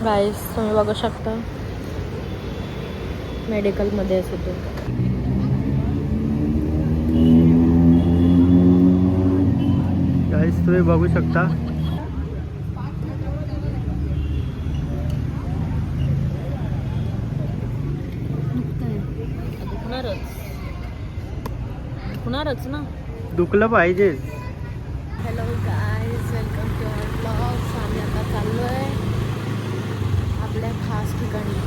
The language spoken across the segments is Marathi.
गाईस तुम्ही बघू शकता मेडिकलमध्ये असतो तो. गाईस तुम्ही बघू शकता दुखणारच ना. दुखलं पाहिजे. Hello guys, welcome to our blogs. आम्ही आता चाललो आहे आपल्या खास ठिकाणी,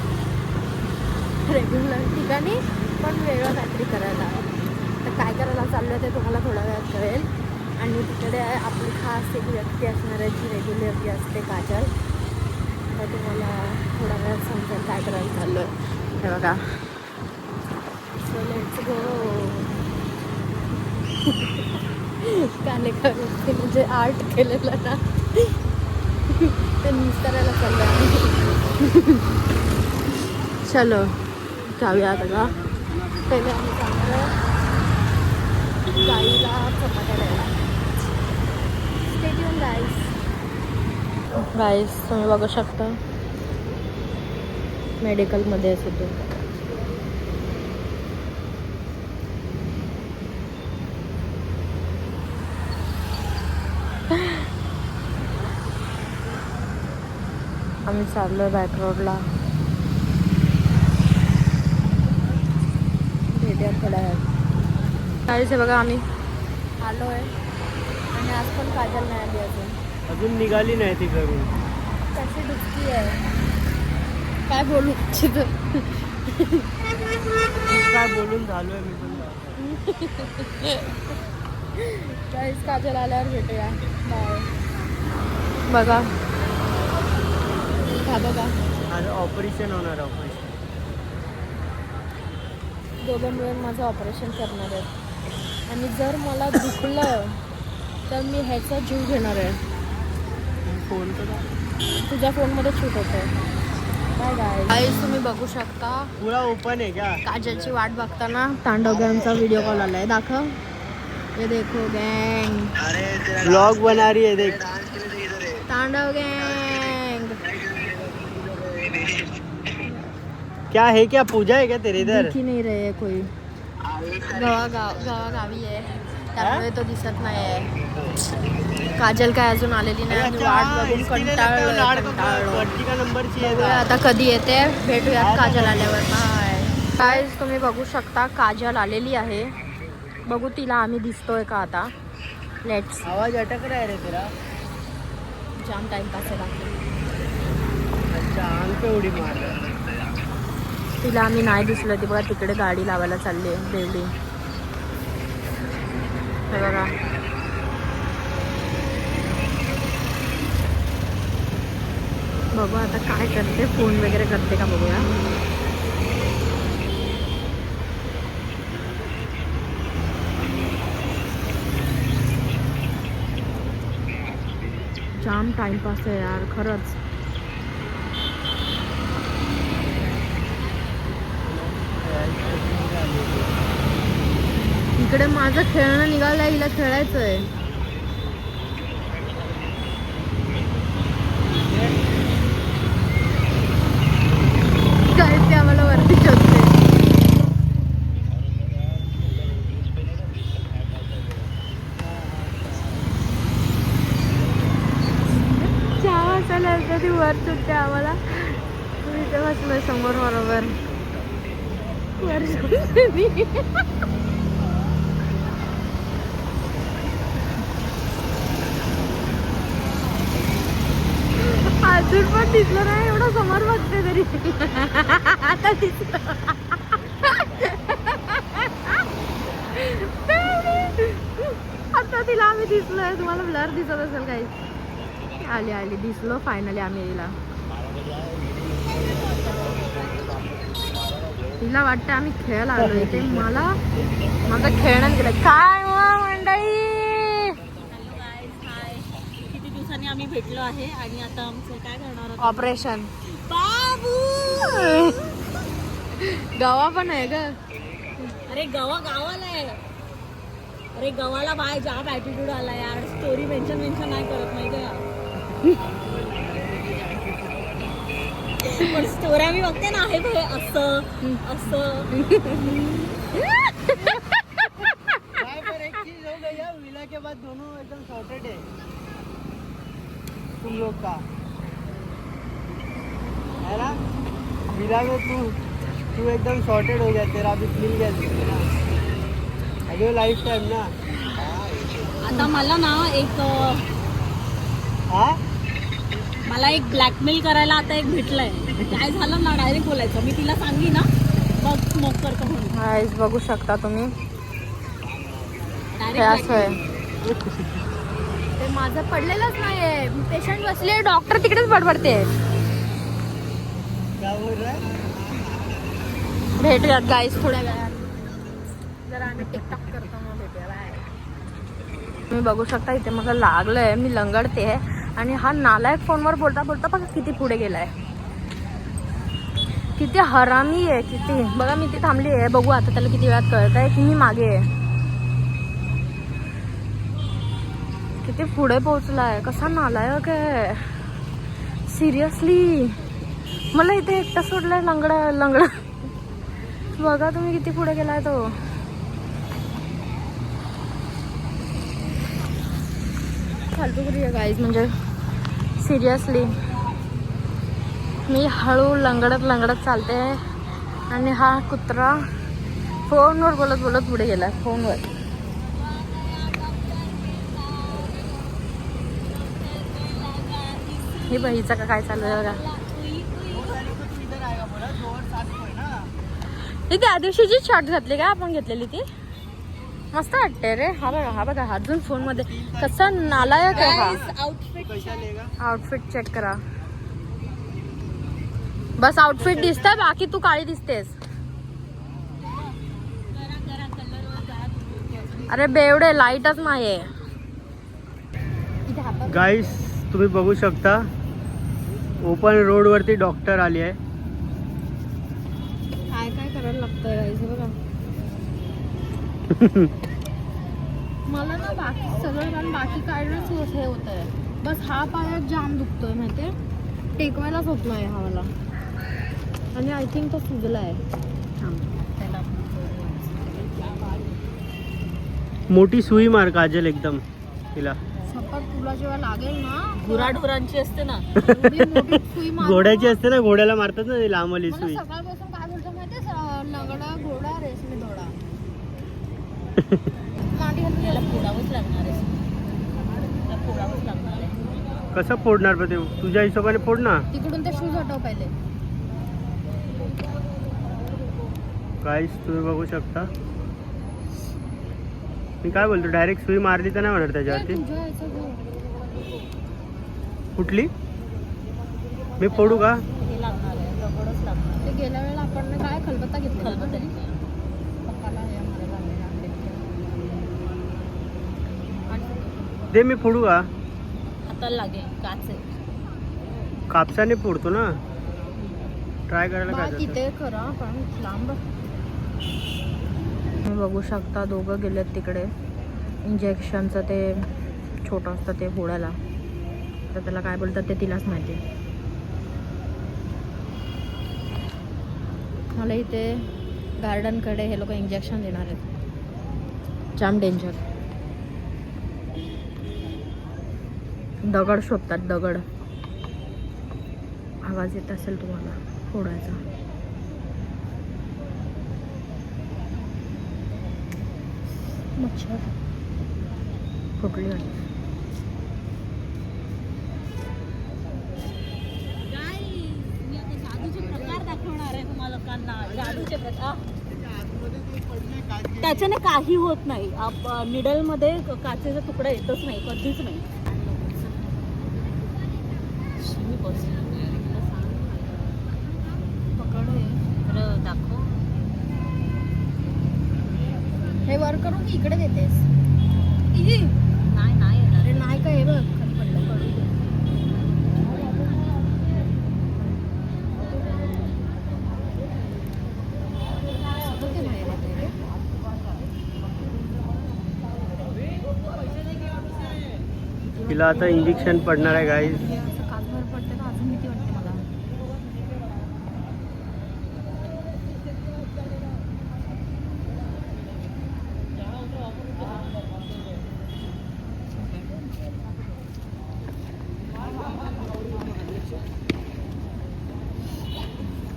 रेग्युलर ठिकाणी पण वेगळं काहीतरी करायला. तर काय करायला चाललो आहे ते तुम्हाला थोड्या वेळात कळेल. आणि तिकडे आपली खास एक व्यक्ती असणार आहे जी रेग्युलरली असते, काजल. तर तुम्हाला थोड्या वेळात समजेल काय करायला चाललो आहे. हे बघा, सो लेट्स गो. कानेकर जे आर्ट केलेलं ना ते निस्तारायला चाललं आहे. चलो जाऊया आता का. पहिले आम्ही चांगलं गाईला चपात्या द्यायला. स्टे ट्यून गाईस. गाईस तुम्ही बघू शकता मेडिकलमध्ये असतो तो. आम्ही चाललोय बॅक रोडला. भेटूया थोड्या वेळात. काहीच आहे बघा, आम्ही आलो आहे आणि आज पण काजल नाही आली अजून निघाली नाही ती करून. कशी दुखती आहे. काय बोलू इच्छित. काय बोलून झालोय मी पण. काहीच काजल आल्यावर भेटूया. बाय. बघा हा बघा, आज ऑपरेशन होणार. ऑपरेशन दोघं मिळून माझं ऑपरेशन करणार आहेत. आणि जर मला दुखलं तर मी ह्याचा जीव घेणार आहे. फोन तुझ्या फोनमध्ये शूट होतं. काय गाईस तुम्ही बघू शकता पुरा ओपन आहे क्या? काजलची वाट बघताना तांडव गँगचा व्हिडिओ कॉल आलाय. दाखव. ये देखो गँग, ब्लॉग बना रही है देख. तांडव गँग. क्या है, क्या पूजा है क्या तेरे इधर? दिख ही नहीं रहे कोई. गावागावी आहे त्यामुळे तो दिसत नाही आहे. काजल काय अजून आलेली नाही. आम्ही वाट बघून कंटाळलो. बघूया आता कधी येते. भेटूयात काजल आल्यावर. बाय. काय तुम्ही बघू शकता काजल आलेली आहे. बघू तिला आम्ही दिसतोय का आता. लेट्स. आवाज अटक रहा है रे तेरा. जाम टाइमपास आहे बाकी. अच्छा, आंग पे उडी मार रहा है. तिला आम्ही नाही दिसलं. ती बघा तिकडे गाडी लावायला चालली आहे बेवडी. हे बघा, बघू आता काय करते. फोन वगैरे करते का बघूया. जाम टाइमपास आहे यार खरंच. इकडे माझं खेळणं निघालंय, हिला खेळायचं आहे. काय ते आम्हाला वरती शोधते. चहा असायला ती वर शोधते आम्हाला. तुम्ही इथे बसलोय समोर बरोबर. वर अजून पण दिसलं नाही. एवढं समोर बघते तरी. आता दिसलं. आता तिला आम्ही दिसलोय. तुम्हाला ब्लर दिसत असेल काही. आली दिसलो फायनली आम्ही तिला. तिला वाटतं आम्ही खेळायला आलोय. ते मला माझं खेळणं गेलं. काय मंडळी, किती दिवसांनी आम्ही भेटलो आहे आणि आता आमचं काय करणार आहोत? ऑपरेशन. बाबू गावा पण आहे ग. अरे गावाला आहे. अरे गव्हाला बाय जाम ॲटिट्यूड आला यार. स्टोरी मेन्शन नाही करत माहिती का. पण स्टोऱ्या मी बघते ना आहे बघ असं असं भाई पर एक चीज हो गई है, विला के बाद दोनों एकदम सॉर्टेड है तुम लोग का, है ना? विला में तू एकदम सॉर्टेड हो गया, तेरा अभी मिल गया तुझे ना, अभी लाइफ टाइम ना. आता मला ना एक हाँ मला एक ब्लॅकमेल करायला आता एक भेटलंय. काय झालं ना डायरेक्ट बोलायचं. मी तिला सांगी ना मग स्मोक करतो म्हणून. गाईज बघू शकता तुम्ही हे डायरेक्ट असं आहे. ते माझं पडलेलंच नाहीये, पेशंट बसले, डॉक्टर तिकडेच बडबडते. क्या बोल रहा है? भेटूयात गाईज थोड्या वेळात, जरा आम्ही टिकटॉक करतो मग भेटूया. बाय. तुम्ही बघू शकता इथे मला लागलंय, मी लंगडते आणि हा नालायक फोनवर बोलता बोलता बघा किती पुढे गेलाय, किती हरामी आहे किती. बघा मी ती थांबली आहे, बघू आता त्याला किती वेळात कळत आहे की मी मागे आहे. किती पुढे पोहोचलाय, कसा नालायक आहे सिरियसली. मला इथे एकटा सोडलाय लंगडा. बघा तुम्ही किती पुढे गेलाय तो. फालतू करूया गाईज, म्हणजे सिरियसली मी हळू लंगडत चालते आणि हा कुत्रा फोनवर बोलत पुढे गेला फोनवर. ही बहीचा का काय चालू आहे बघा. ती त्या दिवशीची शॉर्ट घातली का आपण घेतलेली ती मस्त वाटते रे. हा बघा अजून फोन मध्ये कसा नालायक आहे हा. आउटफिट चेक करा बस. आउटफिट दिसतंय, बाकी तू काळी दिसतेस. अरे बेवडे, लाईटच नाहीये. गाईस तुम्ही बघू शकता ओपन रोड वरती डॉक्टर आली आहे. काय करायला लागतंय गाईज बघा. मला ना बाकी सगळं कारण बाकी काढणंच हे होत आहे, बस हा पायात जाम दुखतोय माहितीये, टेकवायलाच होत नाही हा मला. आणि आय थिंक तो सुजला आहे. मोठी सुई मार काजल एकदम तिला. सपट तुला जेव्हा लागेल ना गुराढोरांची असते ना एवढी मोठी सुई मार. घोड्याची असते ना, घोड्याला मारतात ना ती लांबली मला सुई. सकाळपासून काय बोलतो माहितीये, लंगडा घोडा रेसमी घोडा. मांडी घालून याला फोडावंच लागणार आहे. याला फोडावंच लागणार आहे. कसं फोडणार पण ते तुझ्या हिशोबाने फोड ना. तिकडून ते शूज हटव पहिले. गाईस तुम्ही बघू शकता, मी काय बोलतो, डायरेक्ट सुई मारली तर नाही होणार त्याच्यावरती. तुझ्या याचं घे. कुठली मी फोडू का? हे लागणार आहे, दगडच लागणार आहे. ते गेल्या वेळेला आपण काय खलबत्ता घेतला खलबत्ता घेतला. पप्पाला हे आम्हाला लागलेलं आहे. दे मी फोडू का? हाताला लागेल, काच आहे. कापसाने फोडतो ना, ट्राय करायला काय जातं. तिथे खरं पण लांब. तुम्ही बघू शकता दोघं गेलेत तिकडे इंजेक्शनचं ते छोटं असतं ते फोडायला, तर त्याला काय बोलतात ते तिलाच माहिती. मला इथे गार्डनकडे हे लोक इंजेक्शन देणार आहेत, जाम डेंजर. दगड शोधतात, दगड. आवाज येत असेल तुम्हाला फोडायचा. मच्छर फुटली वाटते. मी आता जादूचे प्रकार दाखवणार आहे तुम्हाला लोकांना. जादूचे प्रकार त्याच्याने काही होत नाही. निडल मध्ये काचेचा तुकडा येतच नाही, कधीच नाही. पकड दाखव. हे वर करून मी इकडे देतेस. नाही येणार. अरे नाही का, हे बघ खाली पडलं. पडू दे. सगळं ते बाहेर येतंय रे. तिला आता इंजेक्शन पडणार आहे गाईस. हे असं काचभर पडतं ना, अजून भीती वाटते मला.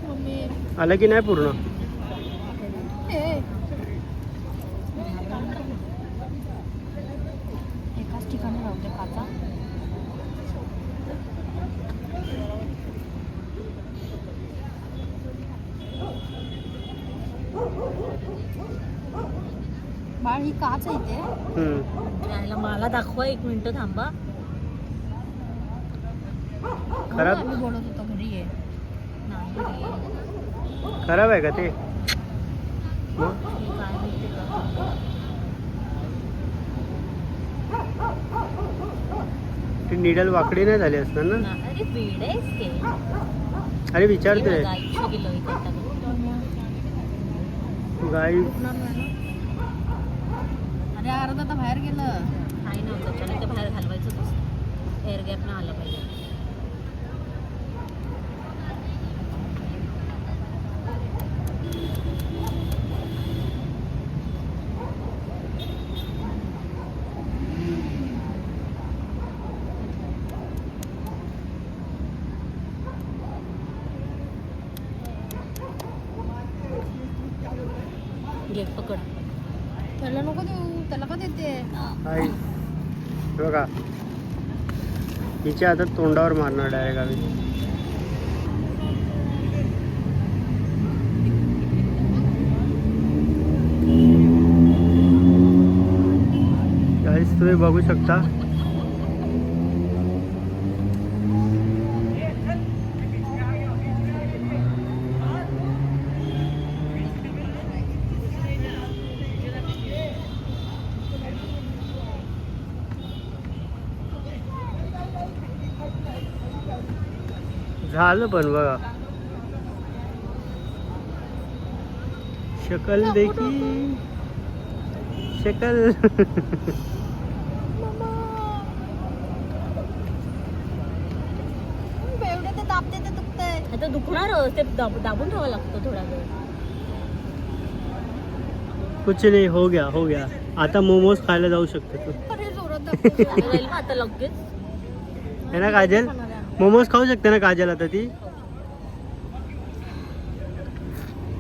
मम्मी आलं की नाही पूर्ण? एकाच ठिकाणी राहते काचा. बाळ ही काच आहे ते. यायला मला दाखवा, 1 मिनिट थांबा. खराब आम्ही बोलत होतो घरी आहे. नाही रे. खराब आहे का ते? मग हे काय माहिती का? ती निडल वाकडी नाही झाली असणार ना? अरे वेड आहेस के? अरे विचारते. 100 किलो गाई अरे अर्धा तर बाहेर गेलं. काही नव्हतं, त्याला ते बाहेर घालवायचं तसं. एअर गॅप ना आला पाहिजे. घे पकड. त्याला नको देऊ, त्याला का देते? आई हे बघा, हिच्या हातात तोंडावर मारणार डायरेक्ट आम्ही. गाईस तुम्ही बघू शकता, झालं पण बघा. शकल देखी शकल. एवढे ते दाबते ते दुखतंय. आता दुखणार ते दाबून ठेवावं लागतं थोडा वेळ. कुछ नाही, हो गया. आता मोमोज खायला जाऊ शकते तू. अरे जोरात दाबते. राहील मग आता लगेच. है ना काजल? मोमोज खाऊ शकते ना काजल आता ती?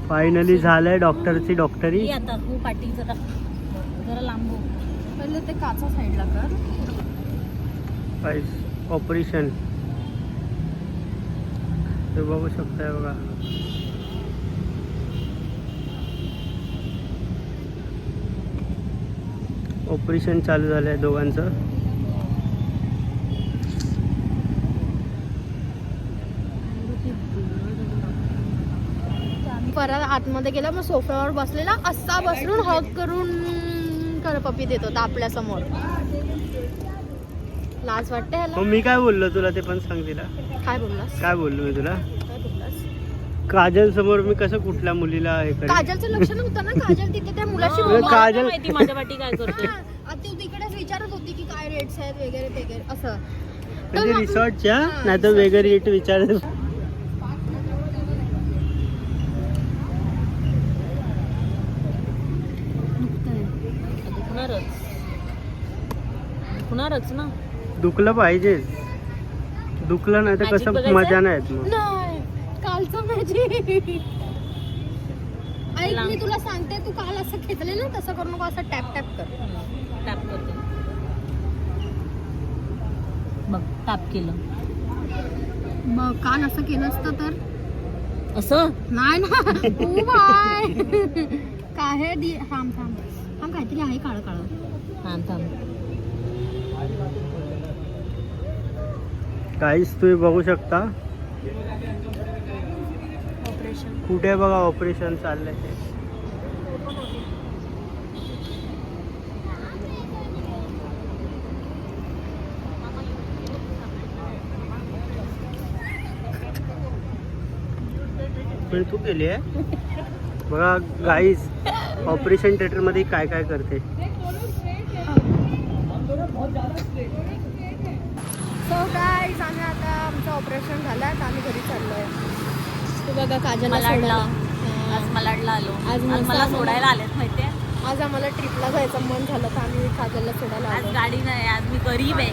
फायनली झालंय डॉक्टरची डॉक्टरी. ये आता तू पाठी जरा लांब हो. पहिले ते काचा साईडला कर. ऑपरेशन ते बघू शकताय बघा. ऑपरेशन चालू झालंय दोघांचं. परत आतमध्ये गेला, मग सोफ्यावर बसलेला असा बसरून हग करून पप्पी देत होता आपल्या समोर. लाज वाटते ह्याला. मग मी काय बोललो तुला ते पण सांग तिला. काय बोललास? काय बोललो मी तुला? काय बोललास? काजल समोर मी कसं कुठल्या मुलीला हे करेन? काजलचं लक्ष नव्हतं ना. काजल तिथे त्या मुलाशी हो, बोलत काजल- माहिती माझ्या पाठी काय करते. ती तिकडेच विचारत होती की काय रेट्स आहेत वगैरे असं. म्हणजे रिसॉर्टच्या नाही तर वेगळं रेट विचार. दुखणारच ना. दुखलं पाहिजेच. दुखलं नाही तर Magic कसं बघायचं? मजा नाही येत मग. नाही कालचं मॅजिक. ऐक मी तुला सांगते, तू काल असं खेचले ना तसं करू नको. असं टॅप टॅप कर. टॅप करते बघ. टॅप केलं. मग काल असं केलं असतं तर असं नाही ना. तू बाय काय हे थांब थांब थांब. काहीतरी आहे काळ काळ. थांब. काहीच तुम्ही बघू शकता ऑपरेशन. कुठे बघा ऑपरेशन चाललंय ते. पण तू केली आहे बघा गाईज. ऑपरेशन थिएटर मध्ये काय काय करते. सो गाईज आम्ही आता आमचं ऑपरेशन झालं आहे. आम्ही घरी चाललोय. तू बघा काजलला मलाडला. सोडायला. आज मलाडला आलो. आज आज मस्त मला आम्हाला- सोडायला आलेत माहितीये. आज आम्हाला ट्रिपला जायचं मन झालं तर आम्ही काजलला सोडायला आज आलो. गाडी नाही. आज मी गरीब आहे.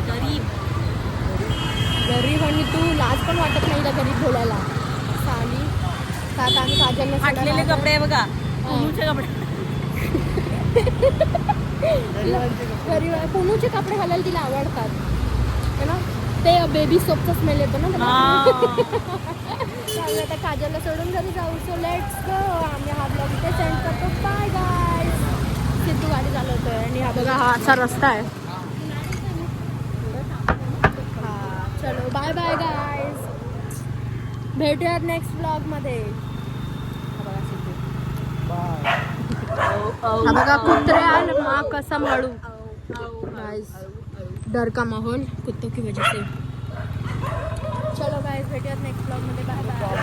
गरीब आणि तू लाज पण वाटत नाही गरीब बोलायला. असं आली तर आता आम्ही काजलला फाटलेले सोडायला कपडे आहे बघा पुनूचे कपडे पुनूचे कपडे घालायला तिला आवडतात है ना. ते बेबी सोपचा स्मेल येतो ना त्याला. आम्ही आता काजलला सोडून घरी जाऊ. So let's go. आम्ही हा ब्लॉग इथे सेंड करतो. Bye guys. सिद्धू गाडी चालवतोय आणि हा बघा हा असा रस्ता आहे. हा चलो बाय बाय गाईज. भेटूयात नेक्स्ट ब्लॉग मध्ये. हा बघा सिद्धू. हा बघा कुत्रे आले माँ कसम हळू. गाइस डर का माहौल कुत्तों की वजह से. चलो गाइस भेटूयात नेक्स्ट ब्लॉग मध्ये. Bye bye.